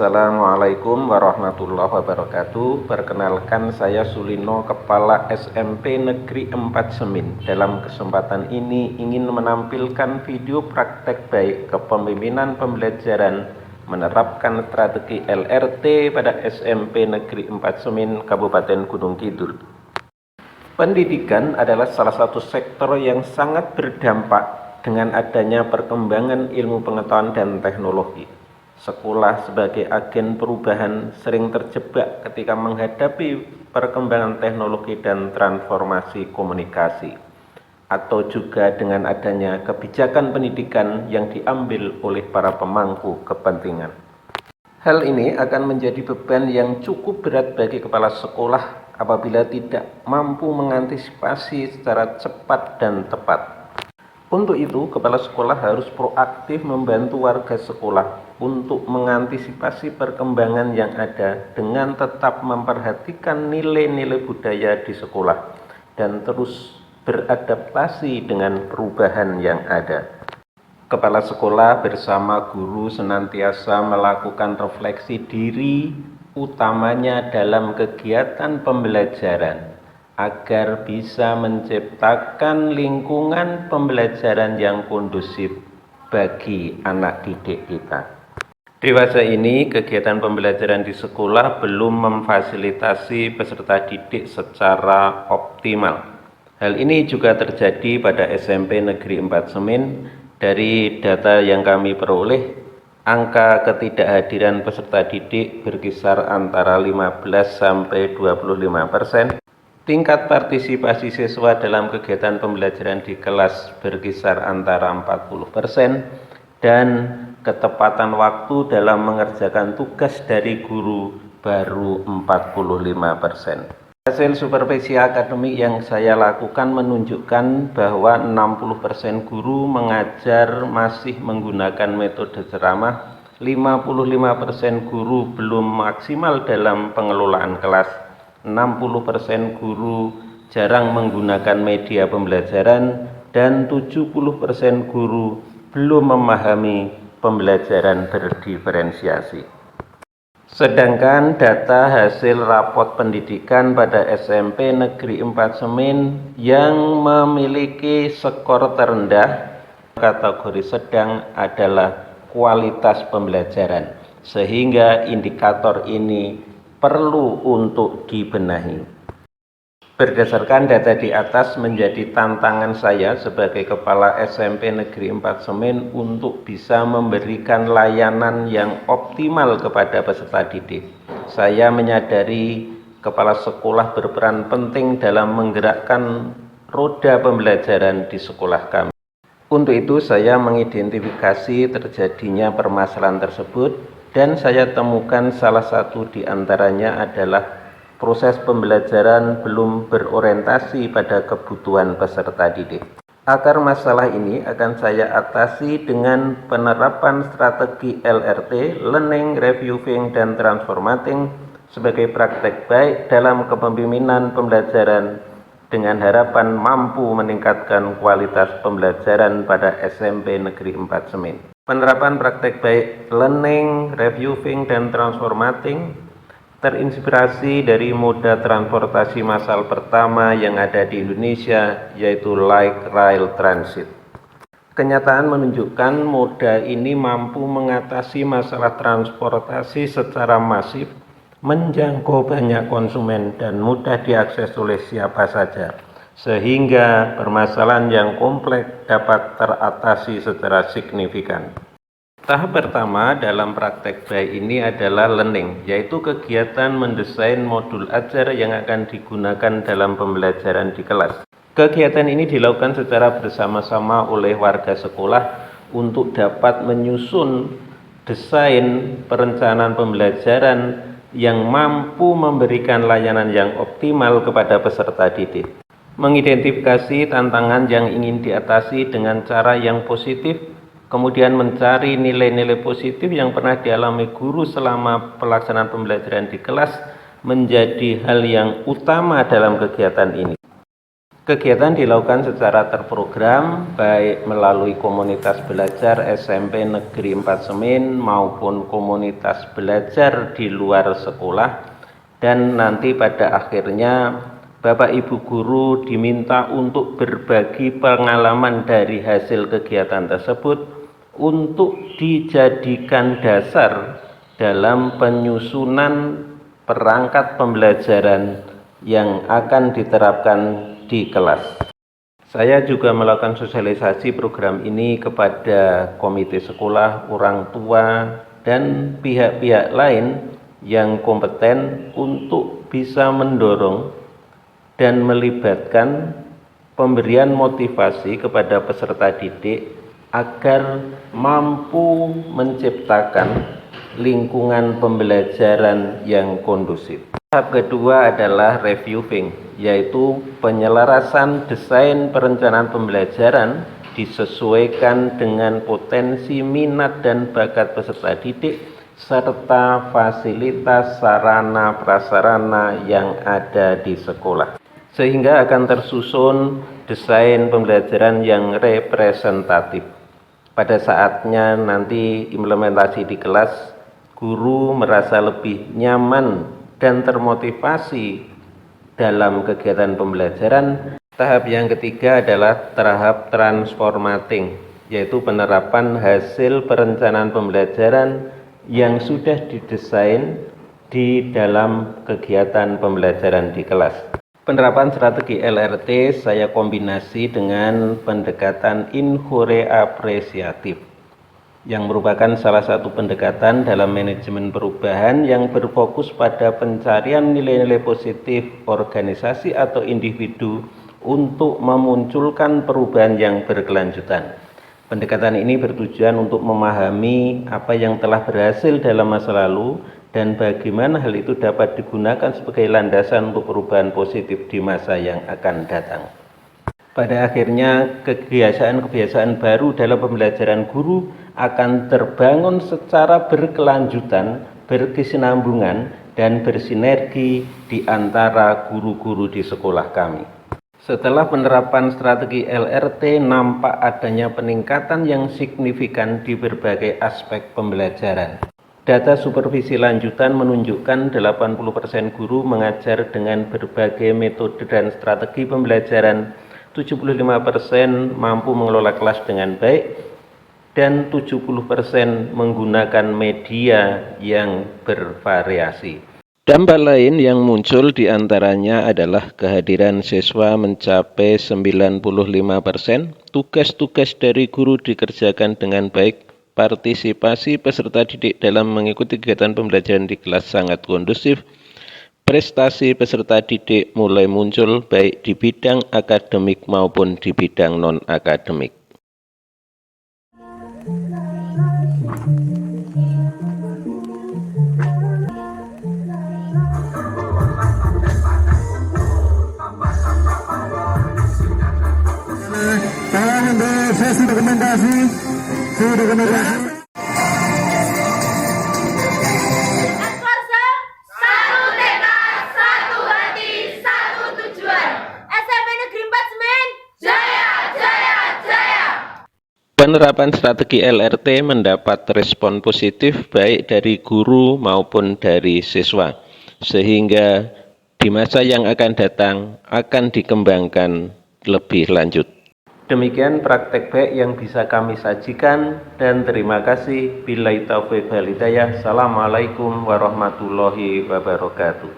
Assalamualaikum warahmatullahi wabarakatuh. Perkenalkan, saya Sulino, Kepala SMP Negeri 4 Semin. Dalam kesempatan ini ingin menampilkan video praktek baik kepemimpinan pembelajaran menerapkan strategi LRT pada SMP Negeri 4 Semin, Kabupaten Gunung Kidul. Pendidikan adalah salah satu sektor yang sangat berdampak dengan adanya perkembangan ilmu pengetahuan dan teknologi. Sekolah sebagai agen perubahan sering terjebak ketika menghadapi perkembangan teknologi dan transformasi komunikasi, atau juga dengan adanya kebijakan pendidikan yang diambil oleh para pemangku kepentingan. Hal ini akan menjadi beban yang cukup berat bagi kepala sekolah apabila tidak mampu mengantisipasi secara cepat dan tepat. Untuk itu, kepala sekolah harus proaktif membantu warga sekolah untuk mengantisipasi perkembangan yang ada dengan tetap memperhatikan nilai-nilai budaya di sekolah dan terus beradaptasi dengan perubahan yang ada. Kepala sekolah bersama guru senantiasa melakukan refleksi diri, utamanya dalam kegiatan pembelajaran, agar bisa menciptakan lingkungan pembelajaran yang kondusif bagi anak didik kita. Dewasa ini, kegiatan pembelajaran di sekolah belum memfasilitasi peserta didik secara optimal. Hal ini juga terjadi pada SMP Negeri 4 Semin. Dari data yang kami peroleh, angka ketidakhadiran peserta didik berkisar antara 15–25%. Tingkat partisipasi siswa dalam kegiatan pembelajaran di kelas berkisar antara 40%, dan ketepatan waktu dalam mengerjakan tugas dari guru baru 45%. Hasil supervisi akademik yang saya lakukan menunjukkan bahwa 60% guru mengajar masih menggunakan metode ceramah, 55% guru belum maksimal dalam pengelolaan kelas, 60% guru jarang menggunakan media pembelajaran, dan 70% guru belum memahami pembelajaran berdiferensiasi. Sedangkan data hasil rapot pendidikan pada SMP Negeri 4 Semin yang memiliki skor terendah kategori sedang adalah kualitas pembelajaran, sehingga indikator ini perlu untuk dibenahi. Berdasarkan data di atas, menjadi tantangan saya sebagai Kepala SMP Negeri 4 Semin untuk bisa memberikan layanan yang optimal kepada peserta didik. Saya menyadari kepala sekolah berperan penting dalam menggerakkan roda pembelajaran di sekolah kami. Untuk itu, saya mengidentifikasi terjadinya permasalahan tersebut, dan saya temukan salah satu di antaranya adalah proses pembelajaran belum berorientasi pada kebutuhan peserta didik. Akar masalah ini akan saya atasi dengan penerapan strategi LRT, Learning, Reviewing, dan Transformating sebagai praktek baik dalam kepemimpinan pembelajaran, dengan harapan mampu meningkatkan kualitas pembelajaran pada SMP Negeri 4 Semin. Penerapan praktek baik Learning, Reviewing, dan Transformating terinspirasi dari moda transportasi massal pertama yang ada di Indonesia, yaitu Light Rail Transit. Kenyataan menunjukkan moda ini mampu mengatasi masalah transportasi secara masif, menjangkau banyak konsumen, dan mudah diakses oleh siapa saja, sehingga permasalahan yang kompleks dapat teratasi secara signifikan. Tahap pertama dalam praktek baik ini adalah learning, yaitu kegiatan mendesain modul ajar yang akan digunakan dalam pembelajaran di kelas. Kegiatan ini dilakukan secara bersama-sama oleh warga sekolah untuk dapat menyusun desain perencanaan pembelajaran yang mampu memberikan layanan yang optimal kepada peserta didik. Mengidentifikasi tantangan yang ingin diatasi dengan cara yang positif, kemudian mencari nilai-nilai positif yang pernah dialami guru selama pelaksanaan pembelajaran di kelas menjadi hal yang utama dalam kegiatan ini. Kegiatan dilakukan secara terprogram, baik melalui komunitas belajar SMP Negeri 4 Semin maupun komunitas belajar di luar sekolah, dan nanti pada akhirnya Bapak Ibu Guru diminta untuk berbagi pengalaman dari hasil kegiatan tersebut untuk dijadikan dasar dalam penyusunan perangkat pembelajaran yang akan diterapkan di kelas. Saya juga melakukan sosialisasi program ini kepada komite sekolah, orang tua, dan pihak-pihak lain yang kompeten untuk bisa mendorong dan melibatkan pemberian motivasi kepada peserta didik agar mampu menciptakan lingkungan pembelajaran yang kondusif. Tahap kedua adalah reviewing, yaitu penyelarasan desain perencanaan pembelajaran disesuaikan dengan potensi minat dan bakat peserta didik serta fasilitas sarana prasarana yang ada di sekolah, sehingga akan tersusun desain pembelajaran yang representatif. Pada saatnya nanti implementasi di kelas, guru merasa lebih nyaman dan termotivasi dalam kegiatan pembelajaran. Tahap yang ketiga adalah tahap transformating, yaitu penerapan hasil perencanaan pembelajaran yang sudah didesain di dalam kegiatan pembelajaran di kelas. Penerapan strategi LRT saya kombinasi dengan pendekatan inquiry apresiatif, yang merupakan salah satu pendekatan dalam manajemen perubahan yang berfokus pada pencarian nilai-nilai positif organisasi atau individu untuk memunculkan perubahan yang berkelanjutan. Pendekatan ini bertujuan untuk memahami apa yang telah berhasil dalam masa lalu dan bagaimana hal itu dapat digunakan sebagai landasan untuk perubahan positif di masa yang akan datang. Pada akhirnya, kebiasaan-kebiasaan baru dalam pembelajaran guru akan terbangun secara berkelanjutan, berkesinambungan, dan bersinergi di antara guru-guru di sekolah kami. Setelah penerapan strategi LRT, nampak adanya peningkatan yang signifikan di berbagai aspek pembelajaran. Data supervisi lanjutan menunjukkan 80% guru mengajar dengan berbagai metode dan strategi pembelajaran, 75% mampu mengelola kelas dengan baik, dan 70% menggunakan media yang bervariasi. Dampak lain yang muncul diantaranya adalah kehadiran siswa mencapai 95%, tugas-tugas dari guru dikerjakan dengan baik, partisipasi peserta didik dalam mengikuti kegiatan pembelajaran di kelas sangat kondusif, prestasi peserta didik mulai muncul baik di bidang akademik maupun di bidang non-akademik. Sesi dokumentasi. Satu tekad, satu hati, satu tujuan. SMP Negeri 4 Semin, jaya, jaya, jaya. Penerapan strategi LRT mendapat respon positif baik dari guru maupun dari siswa, sehingga di masa yang akan datang akan dikembangkan lebih lanjut. Demikian praktek baik yang bisa kami sajikan, dan terima kasih. Billahi taufiq wal hidayah. Assalamualaikum warahmatullahi wabarakatuh.